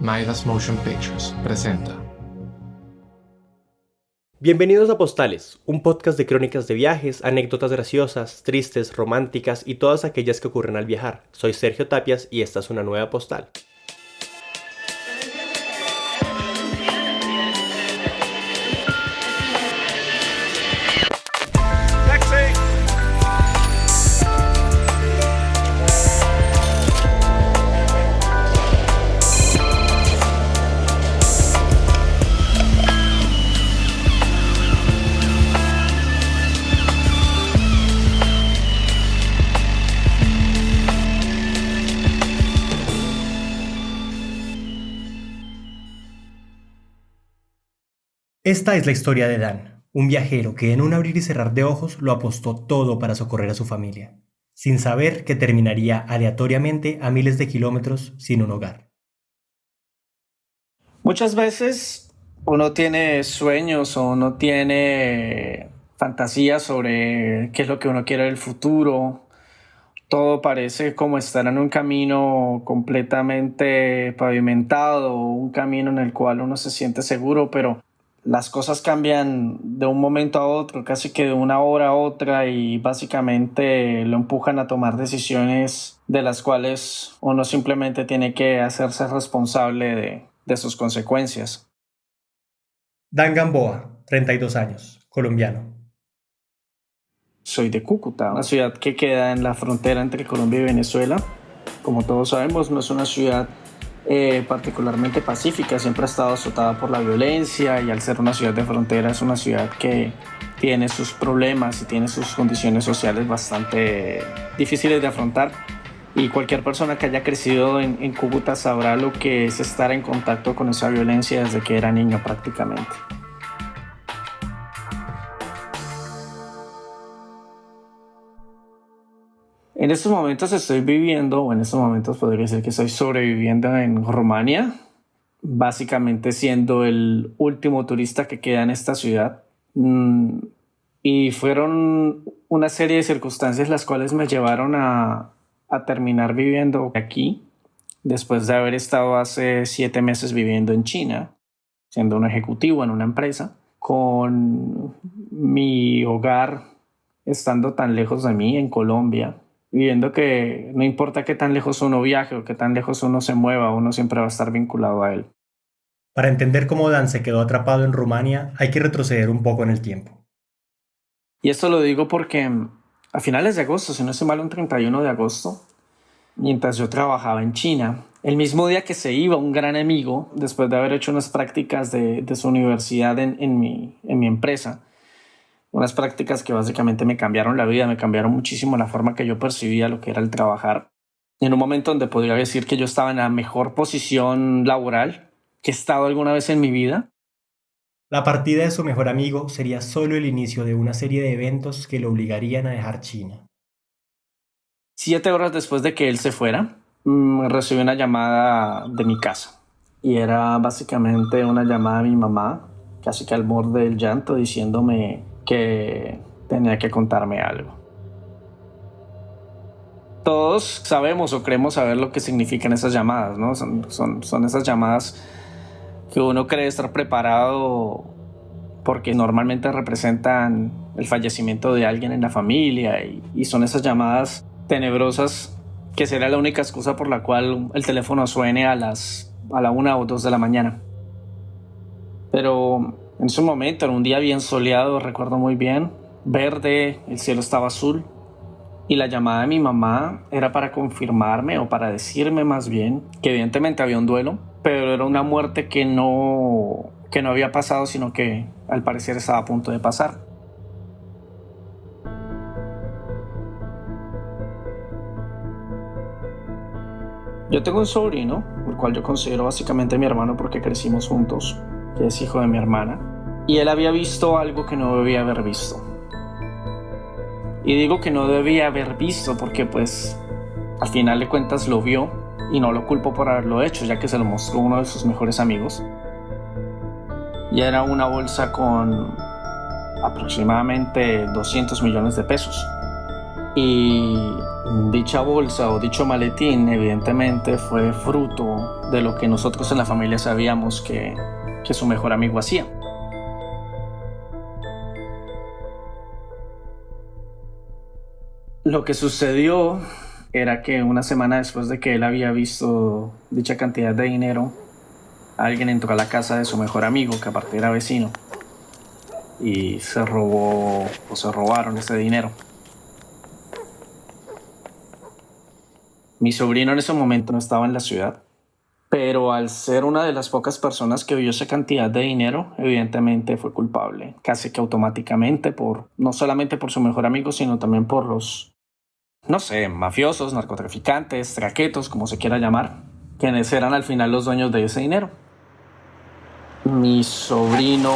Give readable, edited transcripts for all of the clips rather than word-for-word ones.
Midas Motion Pictures presenta. Bienvenidos a Postales, un podcast de crónicas de viajes, anécdotas graciosas, tristes, románticas y todas aquellas que ocurren al viajar. Soy Sergio Tapias y esta es una nueva postal. Esta es la historia de Dan, un viajero que en un abrir y cerrar de ojos lo apostó todo para socorrer a su familia, sin saber que terminaría aleatoriamente a miles de kilómetros sin un hogar. Muchas veces uno tiene sueños o uno tiene fantasías sobre qué es lo que uno quiere del futuro. Todo parece como estar en un camino completamente pavimentado, un camino en el cual uno se siente seguro, pero las cosas cambian de un momento a otro, casi que de una hora a otra, y básicamente lo empujan a tomar decisiones de las cuales uno simplemente tiene que hacerse responsable de sus consecuencias. Dan Gamboa, 32 años, colombiano. Soy de Cúcuta, una ciudad que queda en la frontera entre Colombia y Venezuela. Como todos sabemos, no es una ciudad particularmente pacífica, siempre ha estado azotada por la violencia, y al ser una ciudad de frontera es una ciudad que tiene sus problemas y tiene sus condiciones sociales bastante difíciles de afrontar, y cualquier persona que haya crecido en Cúcuta sabrá lo que es estar en contacto con esa violencia desde que era niño prácticamente. En estos momentos estoy viviendo, o en estos momentos podría decir que estoy sobreviviendo en Rumania, básicamente siendo el último turista que queda en esta ciudad. Y fueron una serie de circunstancias las cuales me llevaron a terminar viviendo aquí, después de haber estado hace 7 meses viviendo en China, siendo un ejecutivo en una empresa, con mi hogar estando tan lejos de mí en Colombia. Viendo que no importa qué tan lejos uno viaje o qué tan lejos uno se mueva, uno siempre va a estar vinculado a él. Para entender cómo Dan se quedó atrapado en Rumania, hay que retroceder un poco en el tiempo. Y esto lo digo porque a finales de agosto, si no estoy mal, un 31 de agosto, mientras yo trabajaba en China, el mismo día que se iba un gran amigo, después de haber hecho unas prácticas de su universidad en mi empresa, unas prácticas que básicamente me cambiaron la vida, me cambiaron muchísimo la forma que yo percibía lo que era el trabajar. En un momento donde podría decir que yo estaba en la mejor posición laboral que he estado alguna vez en mi vida. La partida de su mejor amigo sería solo el inicio de una serie de eventos que lo obligarían a dejar China. 7 horas después de que él se fuera, recibí una llamada de mi casa. Y era básicamente una llamada de mi mamá, casi que al borde del llanto, diciéndome que tenía que contarme algo. Todos sabemos o creemos saber lo que significan esas llamadas, ¿no? Son esas llamadas que uno cree estar preparado porque normalmente representan el fallecimiento de alguien en la familia, y son esas llamadas tenebrosas que será la única excusa por la cual el teléfono suene a la 1 o 2 de la mañana. Pero en ese momento, era un día bien soleado, recuerdo muy bien, verde, el cielo estaba azul, y la llamada de mi mamá era para confirmarme, o para decirme más bien, que evidentemente había un duelo, pero era una muerte que no había pasado, sino que al parecer estaba a punto de pasar. Yo tengo un sobrino, el cual yo considero básicamente mi hermano porque crecimos juntos, que es hijo de mi hermana, y él había visto algo que no debía haber visto. Y digo que no debía haber visto porque pues al final de cuentas lo vio, y no lo culpo por haberlo hecho, ya que se lo mostró uno de sus mejores amigos. Y era una bolsa con aproximadamente 200 millones de pesos. Y Dicha bolsa o dicho maletín evidentemente fue fruto de lo que nosotros en la familia sabíamos que su mejor amigo hacía. Lo que sucedió era que una semana después de que él había visto dicha cantidad de dinero, alguien entró a la casa de su mejor amigo, que aparte era vecino, y se robaron ese dinero. Mi sobrino en ese momento no estaba en la ciudad, pero al ser una de las pocas personas que vio esa cantidad de dinero, evidentemente fue culpable, casi que automáticamente, no solamente por su mejor amigo, sino también por los, no sé, mafiosos, narcotraficantes, traquetos, como se quiera llamar, quienes eran al final los dueños de ese dinero. Mi sobrino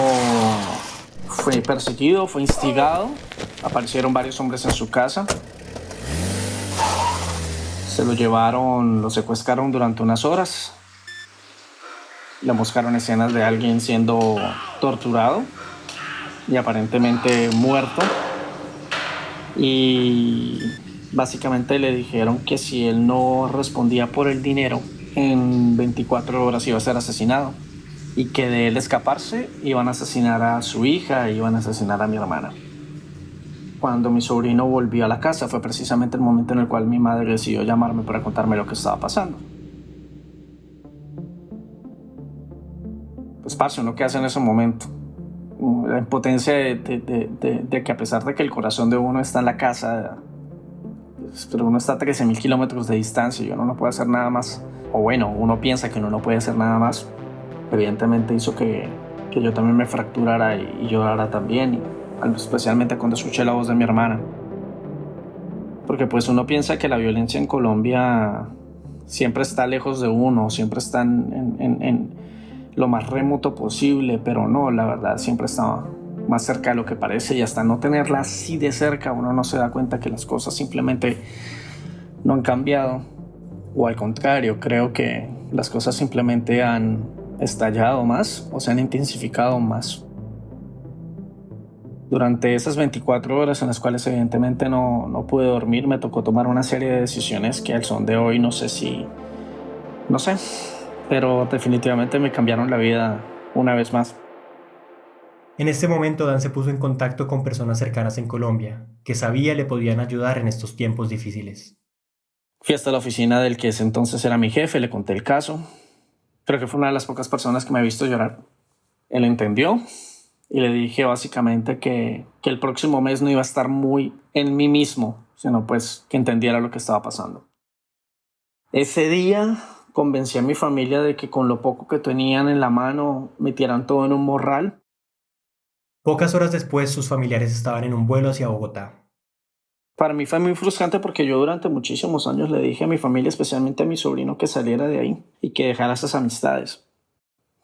fue perseguido, fue instigado, aparecieron varios hombres en su casa. Se lo llevaron, lo secuestraron durante unas horas. Le mostraron escenas de alguien siendo torturado y aparentemente muerto. Y básicamente le dijeron que si él no respondía por el dinero, en 24 horas iba a ser asesinado. Y que de él escaparse, iban a asesinar a su hija e iban a asesinar a mi hermana. Cuando mi sobrino volvió a la casa fue precisamente el momento en el cual mi madre decidió llamarme para contarme lo que estaba pasando. Pues parce, ¿uno qué hace en ese momento? La impotencia de que a pesar de que el corazón de uno está en la casa, pero uno está a 13.000 kilómetros de distancia y uno no puede hacer nada más, o bueno, uno piensa que uno no puede hacer nada más, evidentemente hizo que yo también me fracturara y llorara también, especialmente cuando escuché la voz de mi hermana. Porque pues uno piensa que la violencia en Colombia siempre está lejos de uno, siempre está en lo más remoto posible, pero no, la verdad siempre está más cerca de lo que parece, y hasta no tenerla así de cerca uno no se da cuenta que las cosas simplemente no han cambiado, o al contrario, creo que las cosas simplemente han estallado más o se han intensificado más. Durante esas 24 horas en las cuales evidentemente no pude dormir, me tocó tomar una serie de decisiones que al son de hoy no sé, pero definitivamente me cambiaron la vida una vez más. En este momento Dan se puso en contacto con personas cercanas en Colombia, que sabía le podían ayudar en estos tiempos difíciles. Fui hasta la oficina del que ese entonces era mi jefe, le conté el caso. Creo que fue una de las pocas personas que me ha visto llorar. Él entendió. Y le dije básicamente que el próximo mes no iba a estar muy en mí mismo, sino pues que entendiera lo que estaba pasando. Ese día convencí a mi familia de que con lo poco que tenían en la mano metieran todo en un morral. Pocas horas después, sus familiares estaban en un vuelo hacia Bogotá. Para mí fue muy frustrante porque yo durante muchísimos años le dije a mi familia, especialmente a mi sobrino, que saliera de ahí y que dejara esas amistades.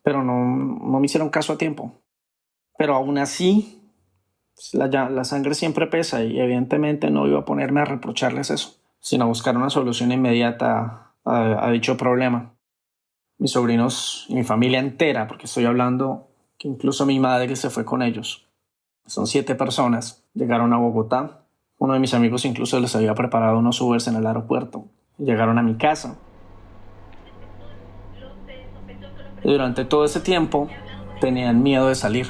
Pero no me hicieron caso a tiempo. Pero aún así, la sangre siempre pesa y evidentemente no iba a ponerme a reprocharles eso, sino a buscar una solución inmediata a dicho problema. Mis sobrinos y mi familia entera, porque estoy hablando que incluso mi madre se fue con ellos. Son 7 personas. Llegaron a Bogotá. Uno de mis amigos incluso les había preparado unos Ubers en el aeropuerto. Llegaron a mi casa. Y durante todo ese tiempo tenían miedo de salir.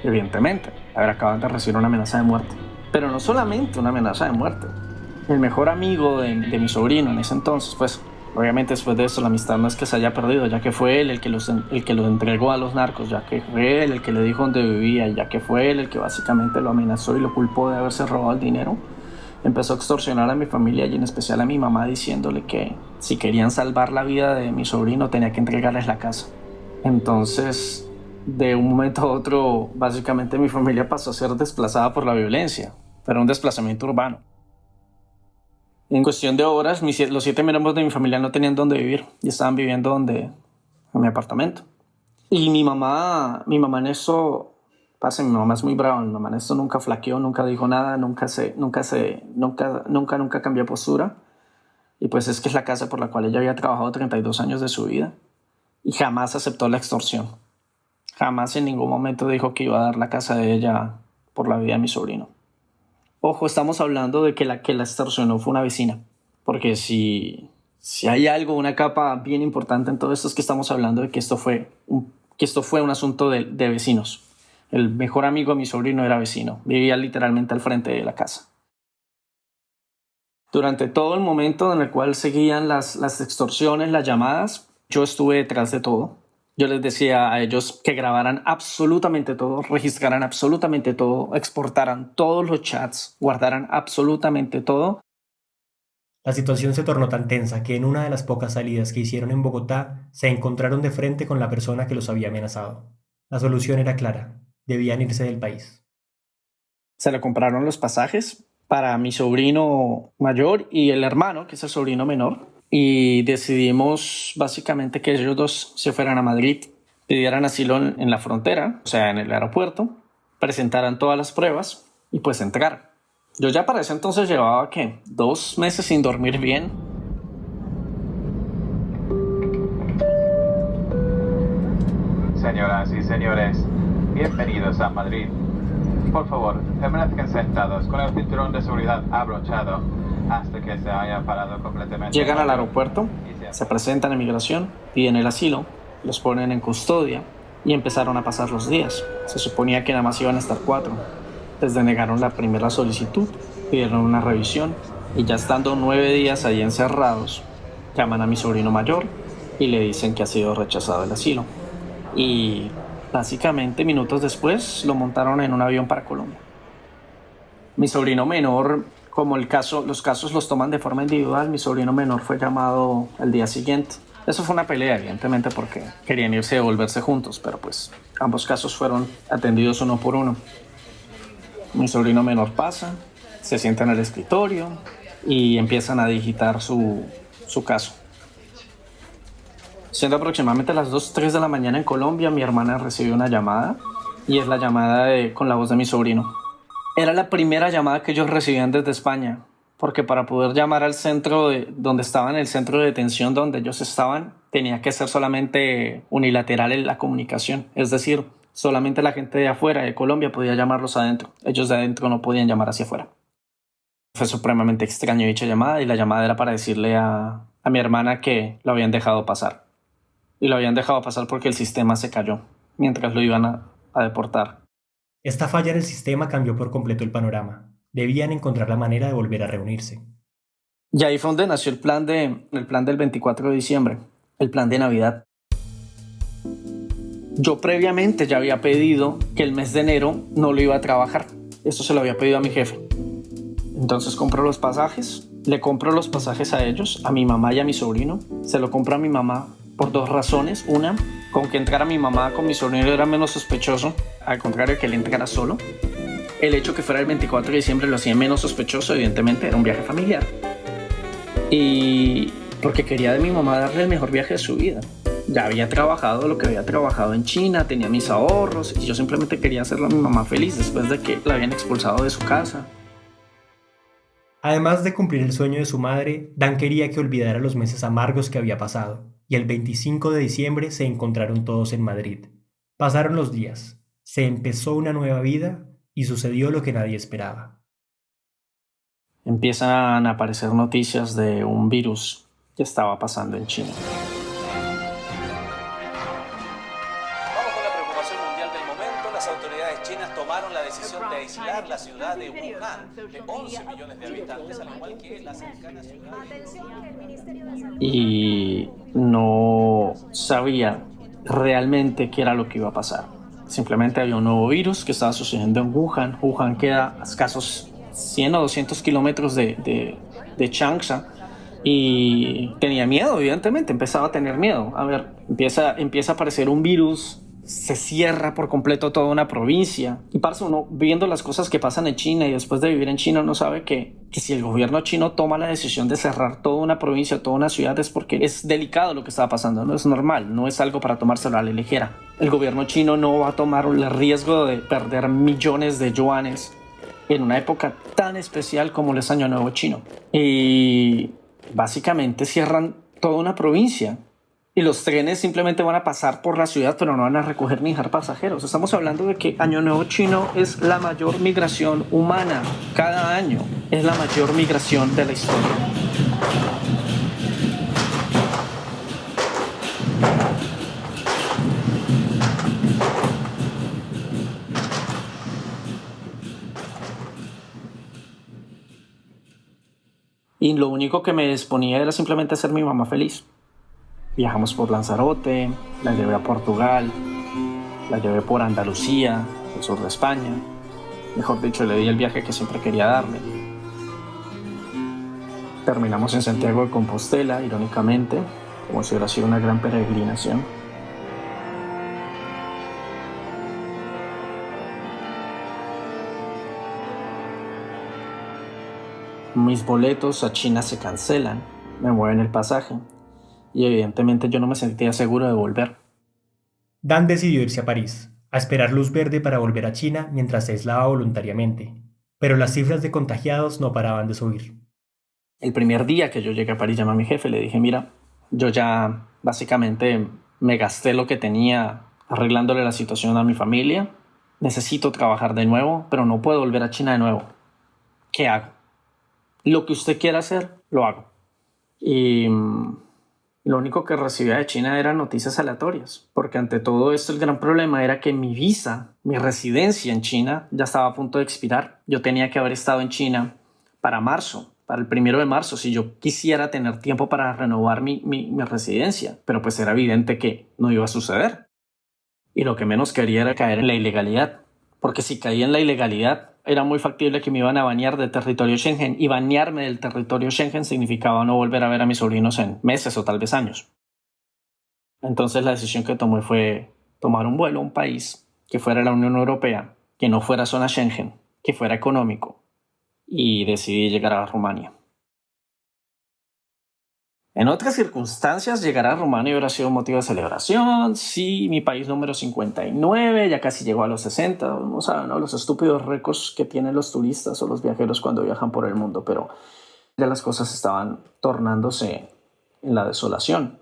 Evidentemente, acaban de recibir una amenaza de muerte. Pero no solamente una amenaza de muerte. El mejor amigo de mi sobrino en ese entonces, pues, obviamente después de eso la amistad no es que se haya perdido, ya que fue él el que los entregó a los narcos, ya que fue él el que le dijo dónde vivía, ya que fue él el que básicamente lo amenazó y lo culpó de haberse robado el dinero. Empezó a extorsionar a mi familia y en especial a mi mamá, diciéndole que si querían salvar la vida de mi sobrino tenía que entregarles la casa. Entonces, de un momento a otro, básicamente mi familia pasó a ser desplazada por la violencia, pero un desplazamiento urbano. En cuestión de horas, los 7 miembros de mi familia no tenían dónde vivir y estaban viviendo en mi apartamento. Y mi mamá en eso, mi mamá es muy brava, mi mamá en eso nunca flaqueó, nunca dijo nada, nunca cambió postura. Y pues es que es la casa por la cual ella había trabajado 32 años de su vida y jamás aceptó la extorsión. Jamás en ningún momento dijo que iba a dar la casa de ella por la vida de mi sobrino. Ojo, estamos hablando de que la extorsionó fue una vecina. porque si hay algo, una capa bien importante en todo esto es que estamos hablando de que esto fue un asunto de vecinos. El mejor amigo de mi sobrino era vecino, vivía literalmente al frente de la casa. Durante todo el momento en el cual seguían las extorsiones, las llamadas, yo estuve detrás de todo. Yo les decía a ellos que grabaran absolutamente todo, registraran absolutamente todo, exportaran todos los chats, guardaran absolutamente todo. La situación se tornó tan tensa que en una de las pocas salidas que hicieron en Bogotá se encontraron de frente con la persona que los había amenazado. La solución era clara: debían irse del país. Se le compraron los pasajes para mi sobrino mayor y el hermano, que es el sobrino menor, y decidimos básicamente que ellos dos se fueran a Madrid, pidieran asilo en la frontera, o sea, en el aeropuerto, presentaran todas las pruebas y pues entrar. Yo ya para ese entonces llevaba, 2 meses sin dormir bien. Señoras y señores, bienvenidos a Madrid. Por favor, permanezcan sentados con el cinturón de seguridad abrochado hasta que se haya parado completamente. Llegan al aeropuerto, se presentan en migración, piden el asilo, los ponen en custodia y empezaron a pasar los días. Se suponía que nada más iban a estar 4. Les denegaron la primera solicitud, pidieron una revisión y ya estando 9 días ahí encerrados, llaman a mi sobrino mayor y le dicen que ha sido rechazado el asilo. Y básicamente minutos después lo montaron en un avión para Colombia. Mi sobrino menor, como los casos los toman de forma individual, mi sobrino menor fue llamado al día siguiente. Eso fue una pelea, evidentemente, porque querían irse y volverse juntos, pero pues ambos casos fueron atendidos uno por uno. Mi sobrino menor pasa, se sienta en el escritorio y empiezan a digitar su caso. Siendo aproximadamente las 2, 3 de la mañana en Colombia, mi hermana recibió una llamada y es la llamada con la voz de mi sobrino. Era la primera llamada que ellos recibían desde España, porque para poder llamar al centro donde estaban, el centro de detención donde ellos estaban, tenía que ser solamente unilateral en la comunicación. Es decir, solamente la gente de afuera de Colombia podía llamarlos adentro. Ellos de adentro no podían llamar hacia afuera. Fue supremamente extraño dicha llamada y la llamada era para decirle a mi hermana que lo habían dejado pasar. Y lo habían dejado pasar porque el sistema se cayó mientras lo iban a deportar. Esta falla en el sistema cambió por completo el panorama. Debían encontrar la manera de volver a reunirse. Y ahí fue donde nació el plan del 24 de diciembre, el plan de Navidad. Yo previamente ya había pedido que el mes de enero no lo iba a trabajar. Eso se lo había pedido a mi jefe. Entonces compro los pasajes, le compro los pasajes a ellos, a mi mamá y a mi sobrino. Se lo compro a mi mamá por 2 razones. Una, con que entrara mi mamá con mi sobrino era menos sospechoso, al contrario que él entrara solo. El hecho que fuera el 24 de diciembre lo hacía menos sospechoso, evidentemente, era un viaje familiar. Y porque quería de mi mamá darle el mejor viaje de su vida. Ya había trabajado lo que había trabajado en China, tenía mis ahorros y yo simplemente quería hacerle a mi mamá feliz después de que la habían expulsado de su casa. Además de cumplir el sueño de su madre, Dan quería que olvidara los meses amargos que había pasado, y el 25 de diciembre se encontraron todos en Madrid. Pasaron los días, se empezó una nueva vida y sucedió lo que nadie esperaba. Empiezan a aparecer noticias de un virus que estaba pasando en China. Vamos con la preocupación mundial del momento. Las autoridades chinas tomaron la decisión de aislar la ciudad de Wuhan, de 11 millones de habitantes, al igual que la cercana ciudad de... Y no sabía realmente qué era lo que iba a pasar. Simplemente había un nuevo virus que estaba sucediendo en Wuhan. Wuhan queda a escasos 100 o 200 kilómetros de Changsha. Y tenía miedo, evidentemente, empezaba a tener miedo. A ver, empieza a aparecer un virus, se cierra por completo toda una provincia. Y parce, uno viendo las cosas que pasan en China y después de vivir en China, uno sabe que si el gobierno chino toma la decisión de cerrar toda una provincia, toda una ciudad, es porque es delicado lo que estaba pasando, no es normal, no es algo para tomárselo a la ligera. El gobierno chino no va a tomar el riesgo de perder millones de yuanes en una época tan especial como el Año Nuevo chino. Y básicamente cierran toda una provincia y los trenes simplemente van a pasar por la ciudad, pero no van a recoger ni dejar pasajeros. Estamos hablando de que Año Nuevo chino es la mayor migración humana cada año, es la mayor migración de la historia. Y lo único que me disponía era simplemente hacer mi mamá feliz. Viajamos por Lanzarote, la llevé a Portugal, la llevé por Andalucía, el sur de España. Mejor dicho, le di el viaje que siempre quería darle. Terminamos en Santiago de Compostela, irónicamente, como si hubiera sido una gran peregrinación. Mis boletos a China se cancelan, me mueven el pasaje y evidentemente yo no me sentía seguro de volver. Dan decidió irse a París, a esperar luz verde para volver a China mientras se aislaba voluntariamente, pero las cifras de contagiados no paraban de subir. El primer día que yo llegué a París llamé a mi jefe y le dije, mira, yo ya básicamente me gasté lo que tenía arreglándole la situación a mi familia, necesito trabajar de nuevo, pero no puedo volver a China de nuevo. ¿Qué hago? Lo que usted quiera hacer, lo hago. Y lo único que recibía de China eran noticias aleatorias, porque ante todo esto el gran problema era que mi visa, mi residencia en China ya estaba a punto de expirar. Yo tenía que haber estado en China para marzo, para el 1 de marzo, si yo quisiera tener tiempo para renovar mi residencia, pero pues era evidente que no iba a suceder. Y lo que menos quería era caer en la ilegalidad, porque si caía en la ilegalidad, era muy factible que me iban a banear del territorio Schengen, y banearme del territorio Schengen significaba no volver a ver a mis sobrinos en meses o tal vez años. Entonces la decisión que tomé fue tomar un vuelo a un país que fuera la Unión Europea, que no fuera zona Schengen, que fuera económico, y decidí llegar a Rumania. En otras circunstancias, llegar a Rumania hubiera sido un motivo de celebración. Sí, mi país número 59, ya casi llegó a los 60. No saben, ¿no? Los estúpidos récords que tienen los turistas o los viajeros cuando viajan por el mundo. Pero ya las cosas estaban tornándose en la desolación.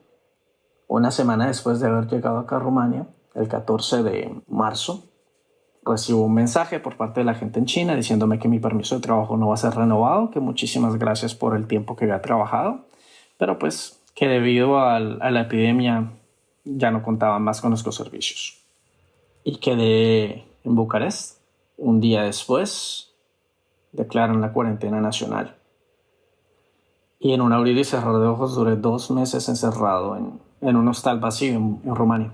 Una semana después de haber llegado acá a Rumania, el 14 de marzo, recibo un mensaje por parte de la gente en China diciéndome que mi permiso de trabajo no va a ser renovado, que muchísimas gracias por el tiempo que había trabajado, pero pues que debido a la epidemia ya no contaban más con nuestros servicios. Y quedé en Bucarest. Un día después declaran la cuarentena nacional. Y en un abrir y cerrar de ojos duré 2 meses encerrado en un hostal vacío en Rumania.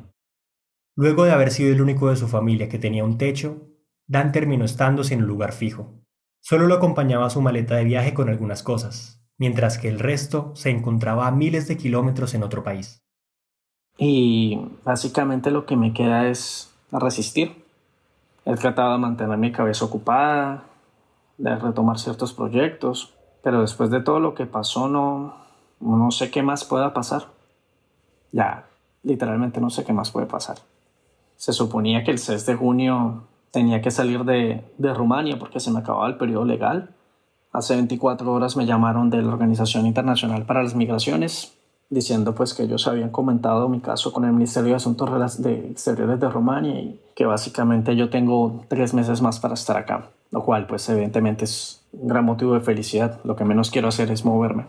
Luego de haber sido el único de su familia que tenía un techo, Dan terminó estando sin un lugar fijo. Solo lo acompañaba su maleta de viaje con algunas cosas, mientras que el resto se encontraba a miles de kilómetros en otro país. Y básicamente lo que me queda es resistir. He tratado de mantener mi cabeza ocupada, de retomar ciertos proyectos, pero después de todo lo que pasó no sé qué más pueda pasar. Ya, literalmente no sé qué más puede pasar. Se suponía que el 6 de junio tenía que salir de Rumania porque se me acababa el periodo legal. Hace 24 horas me llamaron de la Organización Internacional para las Migraciones diciendo pues que ellos habían comentado mi caso con el Ministerio de Asuntos Exteriores de Rumania y que básicamente yo tengo 3 meses más para estar acá, lo cual pues evidentemente es un gran motivo de felicidad. Lo que menos quiero hacer es moverme.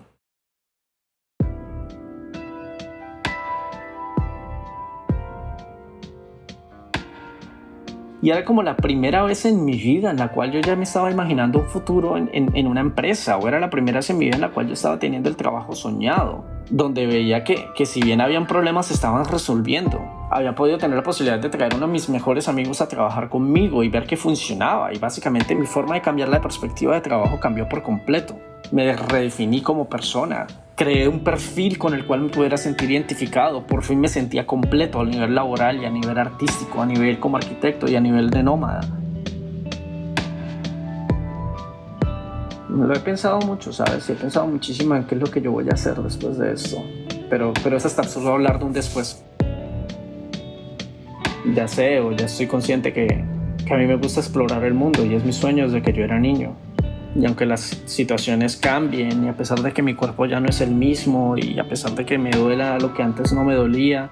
Y era como la primera vez en mi vida en la cual yo ya me estaba imaginando un futuro en una empresa, o era la primera vez en mi vida en la cual yo estaba teniendo el trabajo soñado, donde veía que si bien habían problemas se estaban resolviendo. Había podido tener la posibilidad de traer a uno de mis mejores amigos a trabajar conmigo y ver que funcionaba, y básicamente mi forma de cambiar la perspectiva de trabajo cambió por completo. Me redefiní como persona, creé un perfil con el cual me pudiera sentir identificado, por fin me sentía completo a nivel laboral y a nivel artístico, a nivel como arquitecto y a nivel de nómada. Lo he pensado mucho, ¿sabes? He pensado muchísimo en qué es lo que yo voy a hacer después de esto, pero es hasta absurdo hablar de un después. Ya sé, o ya estoy consciente que a mí me gusta explorar el mundo y es mi sueño desde que yo era niño. Y aunque las situaciones cambien y a pesar de que mi cuerpo ya no es el mismo y a pesar de que me duela lo que antes no me dolía,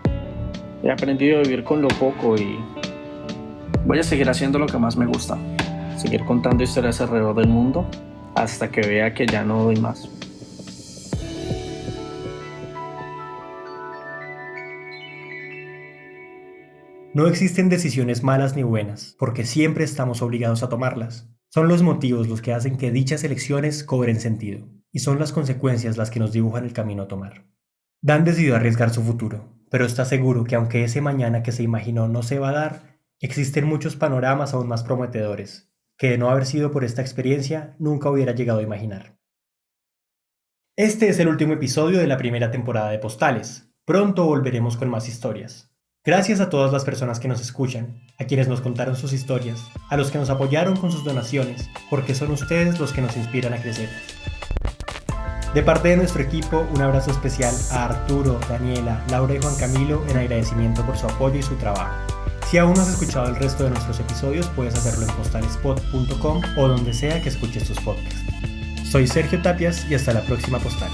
he aprendido a vivir con lo poco y voy a seguir haciendo lo que más me gusta. Seguir contando historias alrededor del mundo hasta que vea que ya no doy más. No existen decisiones malas ni buenas, porque siempre estamos obligados a tomarlas. Son los motivos los que hacen que dichas elecciones cobren sentido, y son las consecuencias las que nos dibujan el camino a tomar. Dan decidió arriesgar su futuro, pero está seguro que aunque ese mañana que se imaginó no se va a dar, existen muchos panoramas aún más prometedores, que de no haber sido por esta experiencia nunca hubiera llegado a imaginar. Este es el último episodio de la primera temporada de Postales. Pronto volveremos con más historias. Gracias a todas las personas que nos escuchan, a quienes nos contaron sus historias, a los que nos apoyaron con sus donaciones, porque son ustedes los que nos inspiran a crecer. De parte de nuestro equipo, un abrazo especial a Arturo, Daniela, Laura y Juan Camilo en agradecimiento por su apoyo y su trabajo. Si aún no has escuchado el resto de nuestros episodios, puedes hacerlo en postalespod.com o donde sea que escuches tus podcasts. Soy Sergio Tapias y hasta la próxima postal.